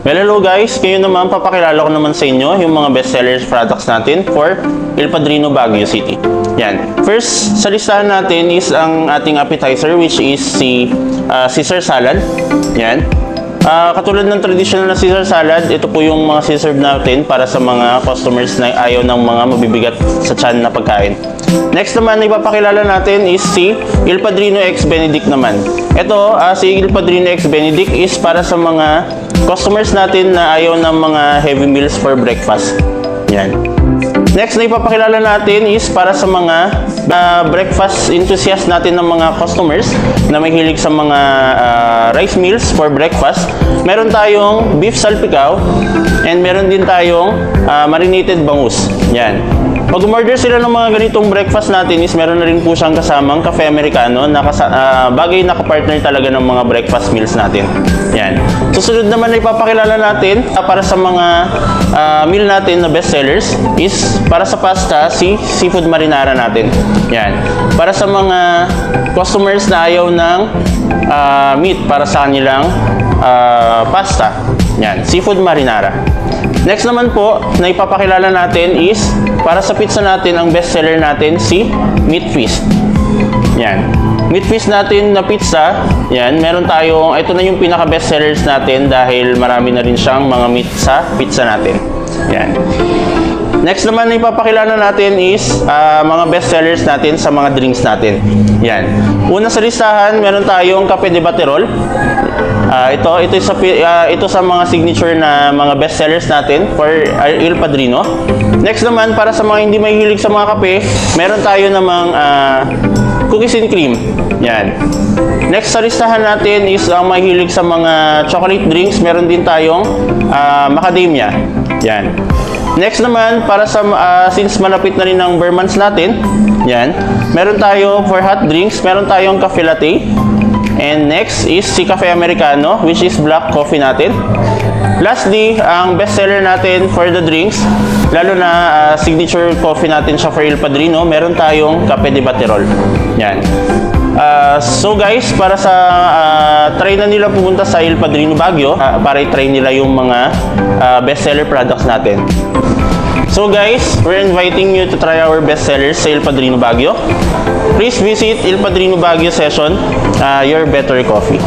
Well, hello guys! Ngayon naman papakilala ko naman sa inyo yung mga bestsellers products natin for Il Padrino Baguio City. Yan. First, sa listahan natin is ang ating appetizer, which is si Caesar salad. Yan. Katulad ng traditional na Caesar salad, ito po yung mga siserve natin para sa mga customers na ayaw ng mga mabibigat sa tiyan na pagkain. Next naman na ipapakilala natin is si Il Padrino X Benedict naman. Ito, si Il Padrino X Benedict is para sa mga customers natin na ayaw ng mga heavy meals for breakfast. Yan. Next na ipapakilala natin is para sa mga breakfast enthusiast natin ng mga customers na may hilig sa mga rice meals for breakfast. Meron tayong beef salpicao and meron din tayong marinated bangus. Yan. Pag umorder sila ng mga ganitong breakfast natin is meron na rin po siyang kasamang cafe americano na bagay na kapartner talaga ng mga breakfast meals natin. Yan. Susunod naman na ipapakilala natin para sa mga meal natin na bestsellers is para sa pasta, si seafood marinara natin. Yan. Para sa mga customers na ayaw ng meat para sa kanilang pasta. Yan. Seafood marinara. Next naman po na ipapakilala natin is para sa pizza natin, ang bestseller natin si Meat Feast. Yan. Meat Feast natin na pizza, yan, meron tayong, ito na yung pinaka bestsellers natin dahil marami na rin siyang mga meat sa pizza natin. Yan. Next naman na ipapakilala natin is mga bestsellers natin sa mga drinks natin. Yan. Una sa listahan, meron tayong Cafe de Baterol. Ito sa mga signature na mga bestsellers natin for Il Padrino. Next naman, para sa mga hindi mahilig sa mga kape, meron tayo namang cookies and cream. Yan. Next sa listahan natin is ang mahilig sa mga chocolate drinks, meron din tayong macadamia. Yan. Next naman, para sa since malapit na rin ang beer months natin, yan, meron tayo for hot drinks, meron tayong cafe latte. And next is si Cafe Americano, which is black coffee natin. Lastly, ang bestseller natin for the drinks, lalo na signature coffee natin siya for Il Padrino, meron tayong Cafe de Baterol. Yan. So guys, para sa try na nila pumunta sa Il Padrino Baguio, para i-try nila yung mga bestseller products natin. So guys, we're inviting you to try our bestsellers sa Il Padrino Baguio. Please visit Il Padrino Baguio Session, your better coffee.